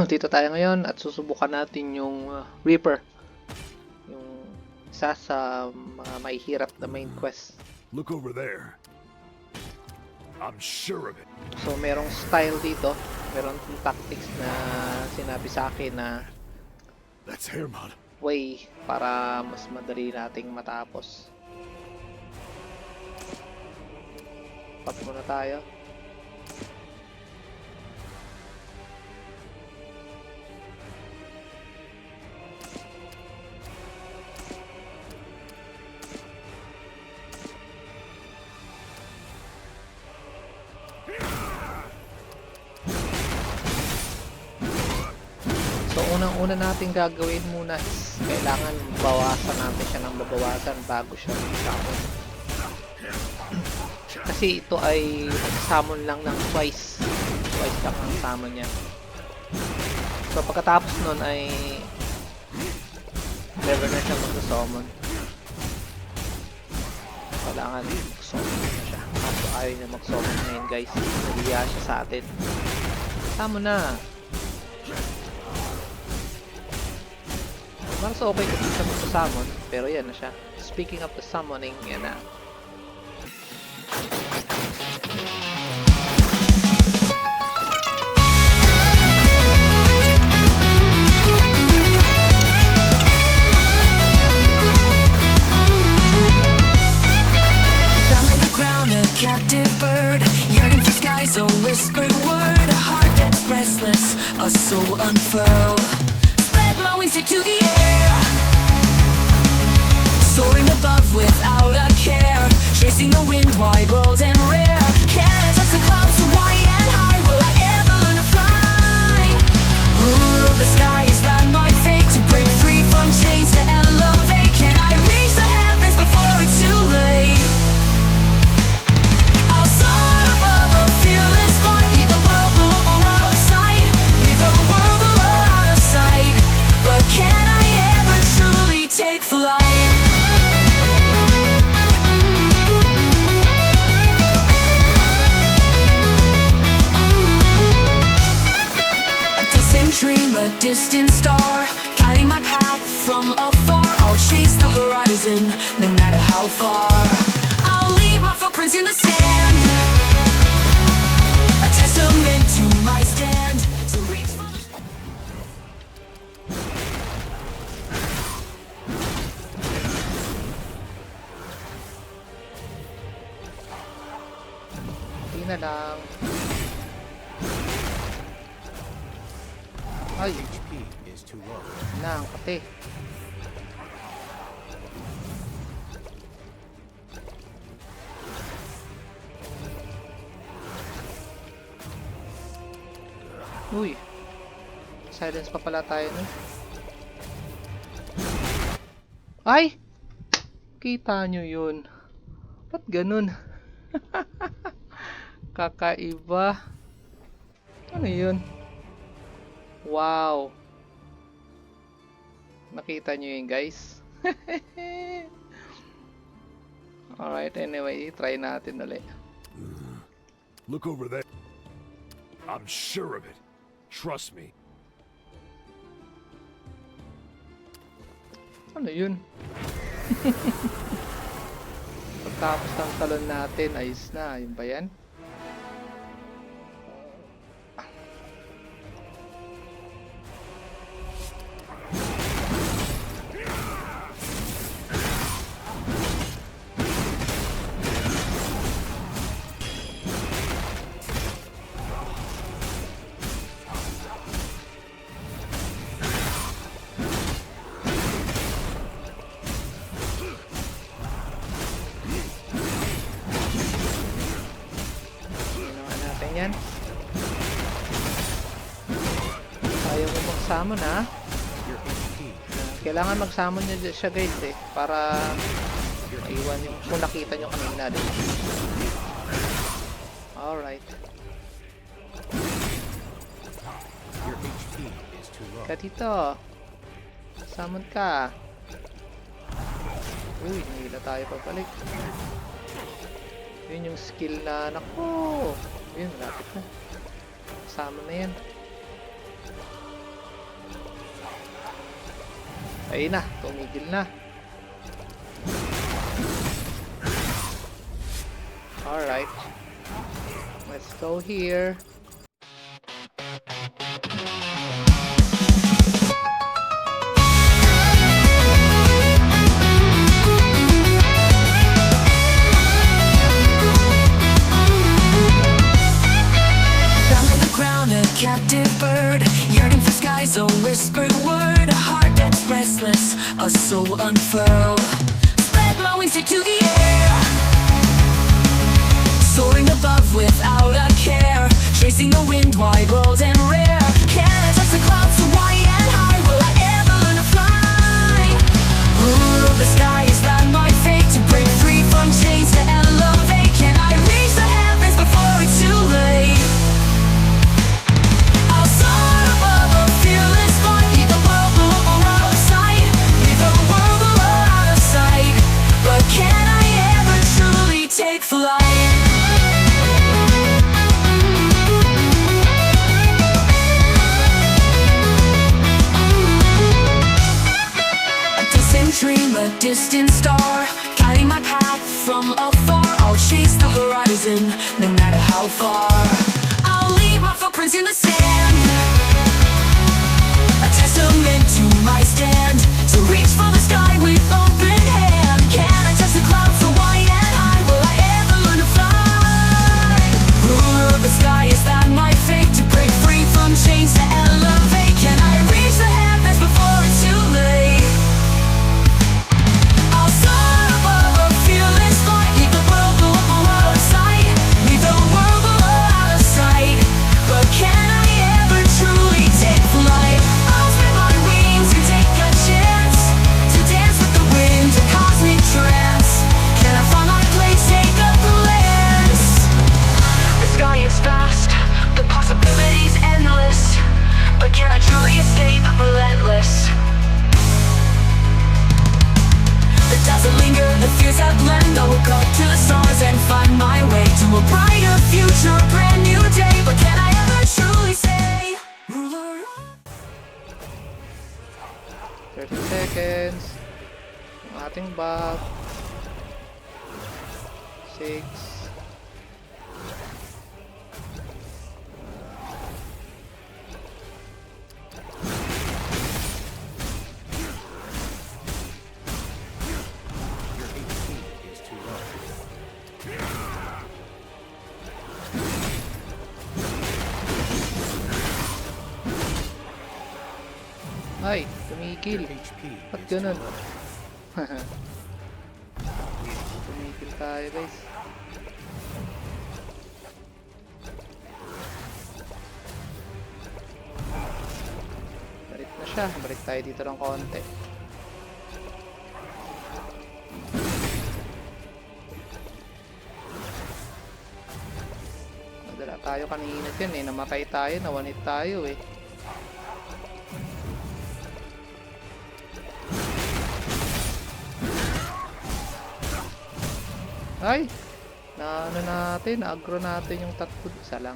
Dito tayo ngayon at susubukan natin yung Reaper. Yung isa sa mga mahihirap na main quest. Look over there. I'm sure of it. So merong style dito. Meron tactics na sinabi sa akin na That's Hermod. way para mas madali nating matapos. Pag muna tayo. So unang-una natin gagawin muna is kailangan bawasan natin siya ng babawasan bago siya mag-summon. Kasi ito ay mag-summon lang ng twice. Twice lang ang summon niya. So pagkatapos nun ay never na siya mag-summon. Kailangan mag-summon na siya. Kaso ayaw niya mag-summon ngayon guys. Nahiya siya sa atin. Summon na! Mas okay kasi siya mag-summon, pero yan na siya. Speaking of the summoning, yan na. Down on the ground, a captive bird, yearning for skies, a whispered word, a heart that's restless, a soul unfurled. Spread my wings into the air, soaring above without a care, chasing the wind, wide, bold and rare. Can I touch the clouds so wide and high? Will I ever learn to fly? Ooh, the sky is not my fate, to break free from chains, to elevate. Can I reach the heavens before it's too late? I'll soar above a fearless flight, leave the world below out of sight, leave the world below out of sight. But can I ever truly take flight? A distant dream, a distant star, guiding my path from afar. I'll chase the horizon, no matter how far. I'll leave my footprints in the sand, a testament to my stand, to reach for the Hindi na lang. Ay, HP is too low. na, pati. Uy. Silence pa pala tayo nun. Ay! Kita nyo yun. Ba't ganun? Kakaiba. Ano yun? Wow. Nakita nyo yun guys. Alright, anyway, try natin ulit. Look over there. I'm sure of it. Trust me. Ano yun? Pagtapos ng talon natin, ayos na. Yun ba yan? Yan. Ayaw mo mag-summon ha. Kailangan mag-summon nyo siya guys eh. Para maiwan yung kung nakita nyo kanina din. Alright. Ka dito. Summon ka. Uy, nahila tayo pabalik. Yun yung skill na naku. Yun, malapit na. Kasama na yan. Ayun na, tumigil na. Alright. Let's go here. Down on the ground, a captive bird, yearning for skies, a whispered word, a heart that's restless, a soul unfurled. Spread my wings into the air, soaring above without a care, chasing the wind, wide, bold and rare. Can I touch the clouds so wide and high? Will I ever learn to fly? Ooh, the sky is not my fate, to break free from chains, to elevate. Can I reach the heavens before it's too late? I'll soar above a fearless flight, leave the world below out of sight, leave the world below out of sight. But can I ever truly take flight? Dream, a distant star, guiding my path from afar. I'll chase the horizon, no matter how far. I'll leave my footprints in the sand, a testament to my stand, to reach for the sky with open hand. Can I touch the clouds so wide and high? Will I ever learn to fly? Ruler of the sky, is that my fate? To break free from chains, to elevate. Can I reach the heavens before it's too late? I'll soar above a fearless flight, leave the world below out of sight, leave the world below out of sight. But can I ever truly take flight? I'll spread my wings and take a chance, to dance with the wind, a cosmic trance. Can I find my place, take a glance? The sky is vast, the possibilities endless. But can I truly escape, relentless? The doesn't linger, the fears that blend. I will go to the stars and find my way to a brighter future, a brand new day. But can I ever truly say, ruler of 30 seconds. Yung ating buff. 6. Ay, tumigil. Ba't ganun? Tumigil tayo, guys. Balik na siya. Balik tayo dito ng konti. Nadala tayo kanina dyan eh. Namatay tayo. Nawanit tayo eh. Ay! Na ano natin, na-aggro natin yung tatlo. Isa lang.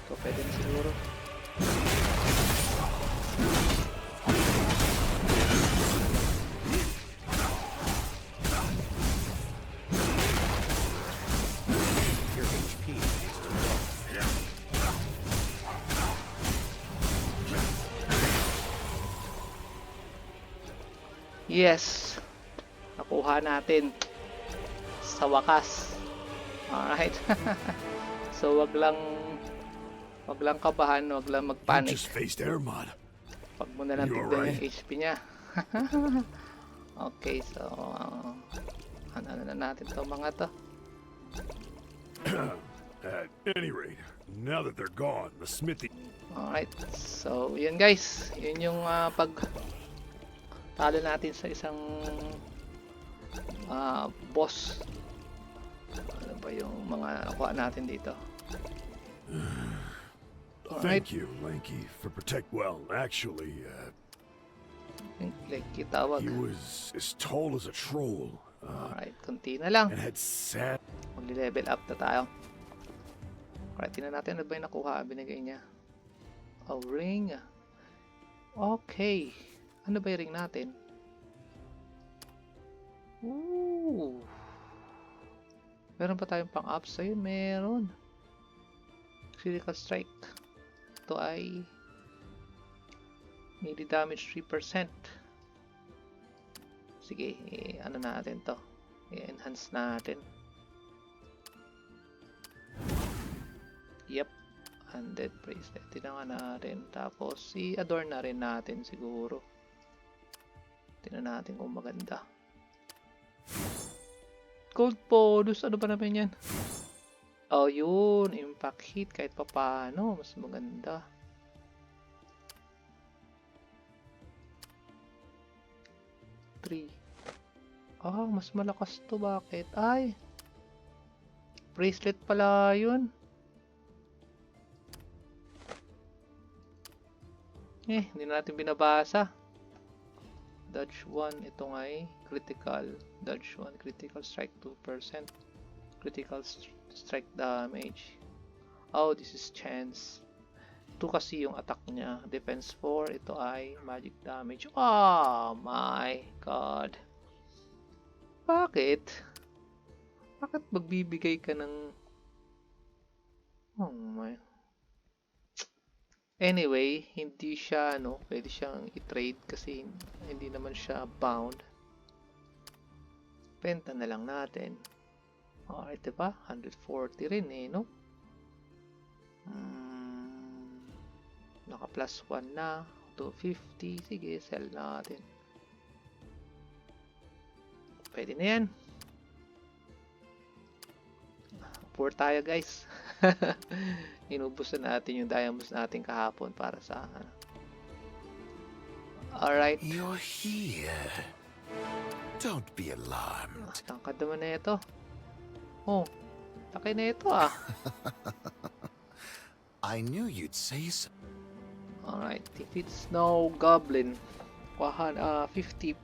So, pwede na siguro. Yes, nakuha natin sa wakas. Alright. So wag lang kabahan, wag lang You magpanic. just faced Ermod. Wag mo na lang You're tignan right. yung HP niya. Okay, so ano na natin to mga to. At any rate, now that they're gone, the smithy. Alright, so yun guys, yun yung pag talo natin sa isang boss. Ano ba yung mga nakuha natin dito? Alright, Thank you, Lanky, for protect. Well, actually, like kitawag. he was as tall as a troll. Alright, konti na lang. And had sand. Magli-level up na tayo. Alright, tingnan natin ano ba yung nakuha. Binigay niya. A ring. Okay. Ano ba yung ring natin? Ooh. Meron pa tayong pang-ups. Ayun, meron. Critical strike. Ito ay melee damage 3%. Sige, ano natin to. I-enhance natin. Yep. Undead bracelet. Tinangan natin. Tapos, i-adorn na rin natin siguro. Tingnan natin kung maganda. Gold bonus. Ano ba naman yan? Oh, yun. Impact hit. Kahit pa paano. Mas maganda. Ah, mas malakas to. Bakit? Ay! Bracelet pala yun. Hindi na natin binabasa. Dodge 1. Ito nga ay critical. Dodge 1. Critical strike 2%. Critical strike damage. Oh, this is chance. 2 kasi yung attack niya. Defense 4. Ito ay magic damage. Oh my god. Bakit? Bakit magbibigay ka ng... Oh my... Anyway, hindi siya, pwede siyang i-trade kasi hindi naman siya bound. Benta na lang natin. Alright, diba? 140 rin no? Naka plus 1 na. 250. Sige, sell natin. Pwede na yan. Poor tayo, guys. Inubos na natin yung diamonds natin kahapon para sa Alright. You're here. Don't be alarmed. Tangkad naman na ito. Oh, laki na ito ah. I knew you'd say so. Alright, defeat Snow Goblin. 50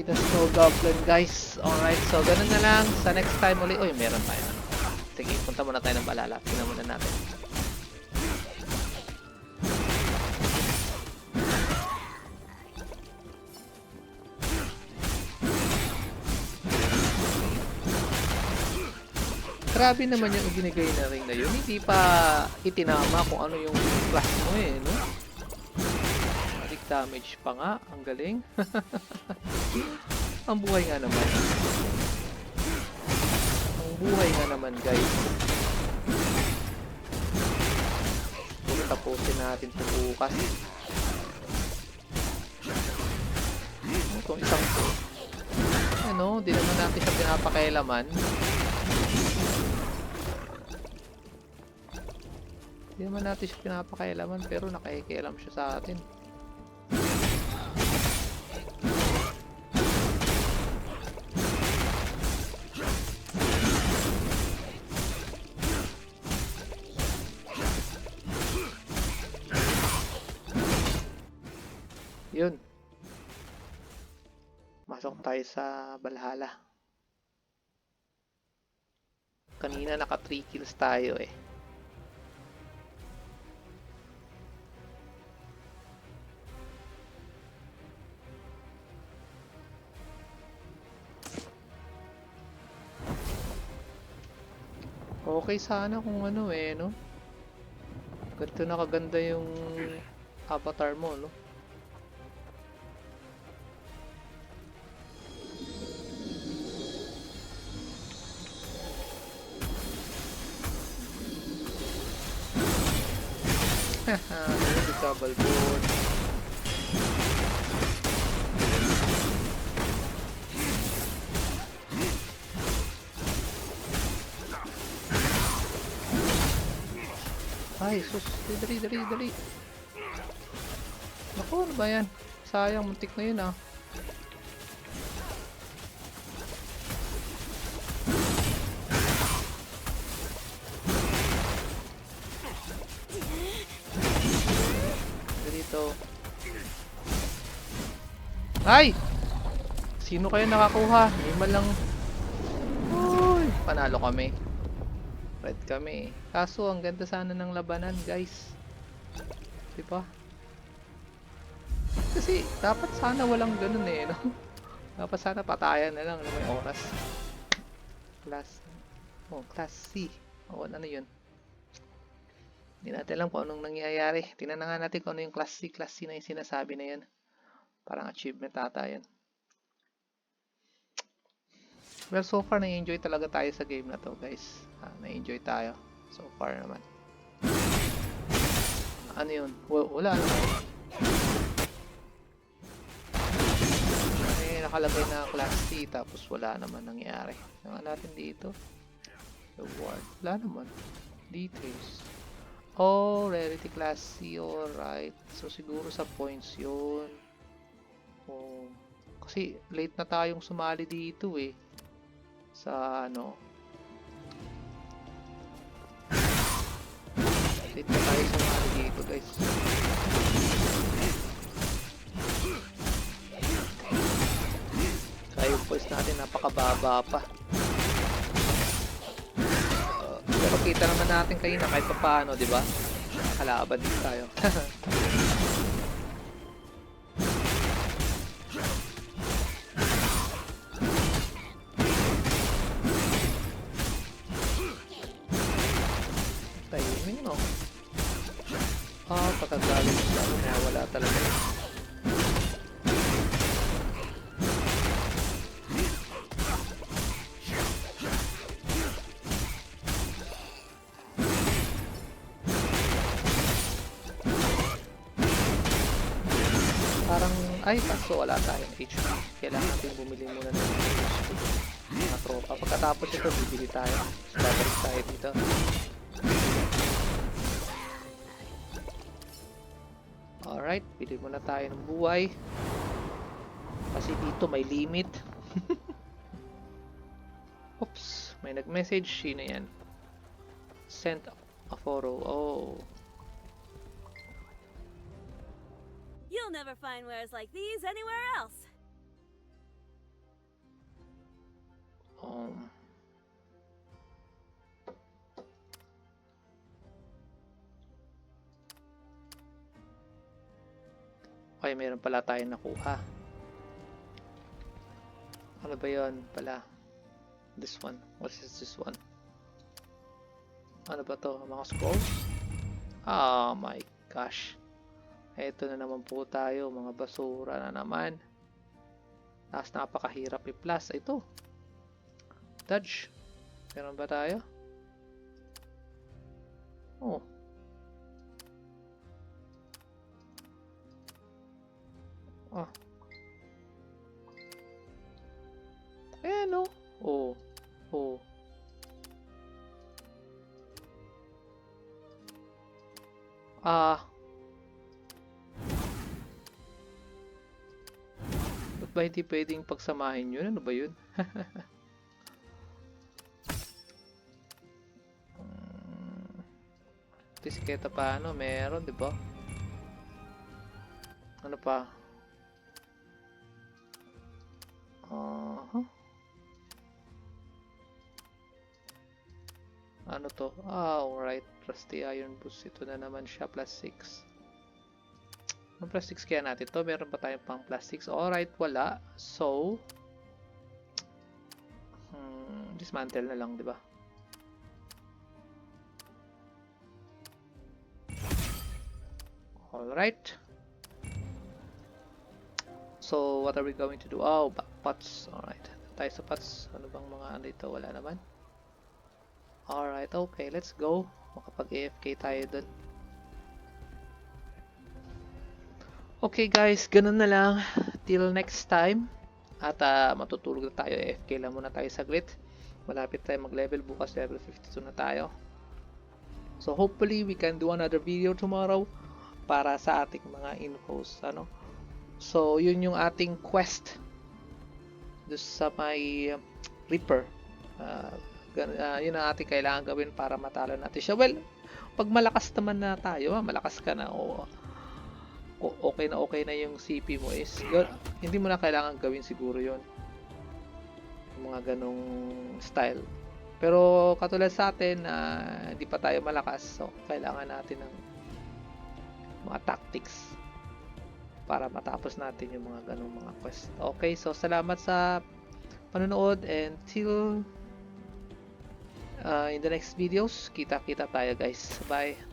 na Snow Goblin, guys. Alright, so ganun na lang. Sa next time ulit. Uy, meron tayo. Sige, punta muna tayo ng Balala. Tingnan muna natin. Grabe naman yung ibinigay na ring na yun. Hindi pa itinama kung ano yung class mo no? Magic damage pa nga. Ang galing. Ang buhay nga naman. Ang buhay nga naman, guys. Puro tapusin natin ito bukas. Itong isang di naman natin siya pinapakailaman. Hindi naman natin siya pinapakailaman pero nakikialam siya sa atin. Yun. Masok tayo sa Valhalla. Kanina naka 3 kills tayo Okay sana kung no? Ganito na kaganda yung avatar mo, Haha, double board. Ay, sus. Dali. Naku, ano ba yan? Sayang, muntik na yun Dito. Ay! Sino kayo nakakuha? May malang... Uy, panalo kami. Red kami. Kaso, ang ganda sana ng labanan, guys. Diba? Kasi, dapat sana walang ganun eh, no? Dapat sana patayan na lang na may oras. Class C. Ano yun? Hindi natin alam kung anong nangyayari. Tingnan na nga natin kung ano yung Class C. Class C na yung sinasabi na yan. Parang achievement ata yan. Well, so far, na-enjoy talaga tayo sa game na to, guys. Na-enjoy tayo. So far naman. Ano yun? Wala naman. Nakalagay na Class C tapos wala naman nangyari. Ano natin dito? Reward. Wala naman. Details. Oh, rarity Class C. Alright. So, siguro sa points yun. Oh. Kasi, late na tayong sumali dito eh. Sa ano. Late na tayo sumali dito, guys. Kaya yung points natin napakababa pa. Pero kita naman natin kayo na kahit pa paano, di ba? Nakalaban din tayo. Timing, no? Pagkagaling sa kaya wala talaga. Ay, kaso wala tayong HP. Kailangan natin bumili muna ng HP. Mga tropa. Pagkatapos ito, bibili tayo. Babalik tayo dito. Alright, bili muna tayo ng buhay. Kasi dito may limit. Oops, may nag-message. Sino yan? Sent a photo. Oh. You'll never find wares like these anywhere else. Okay, meron pala tayong nakuha. Ano ba yun pala? This one. What is this one? Ano ba to? Mga scrolls? Oh my gosh. Eto na naman po tayo, mga basura na naman. Tapos napakahirap i-plus. Ito. Dodge. Meron ba tayo? Oh. Ah. Eh no. Oh. Oh. Ba't ba hindi pwedeng pagsamahin yun? Ano ba yun? Disketa pa ano? Meron, di ba? Ano pa? Ano to? Alright. Rusty Iron Boost. Ito na naman siya. Plus 6. Ang plus 6 kaya natin to? Meron ba tayong pang plus 6? Alright, wala. So, dismantle na lang, di ba? Alright. So, what are we going to do? Oh, back pots. Alright. Tayo sa pots. Ano bang mga ano ito? Wala naman. Alright, okay. Let's go. Makapag-AFK tayo dun. Okay guys, ganun na lang. Till next time. At matutulog na tayo. AFK lang muna tayo saglit. Malapit tayo mag-level. Bukas level 52 na tayo. So hopefully we can do another video tomorrow para sa ating mga infos. Ano? So yun yung ating quest doon sa may Reaper. Yun ang ating kailangan gawin para matalo natin siya. Well, pag malakas naman na tayo, malakas ka na o okay na yung CP mo is yun, hindi mo na kailangan gawin siguro yon, yung mga ganong style. Pero katulad sa atin na hindi pa tayo malakas, so kailangan natin ng mga tactics para matapos natin yung mga ganong mga quest. Okay, so salamat sa panonood and till in the next videos, kita tayo guys. Bye.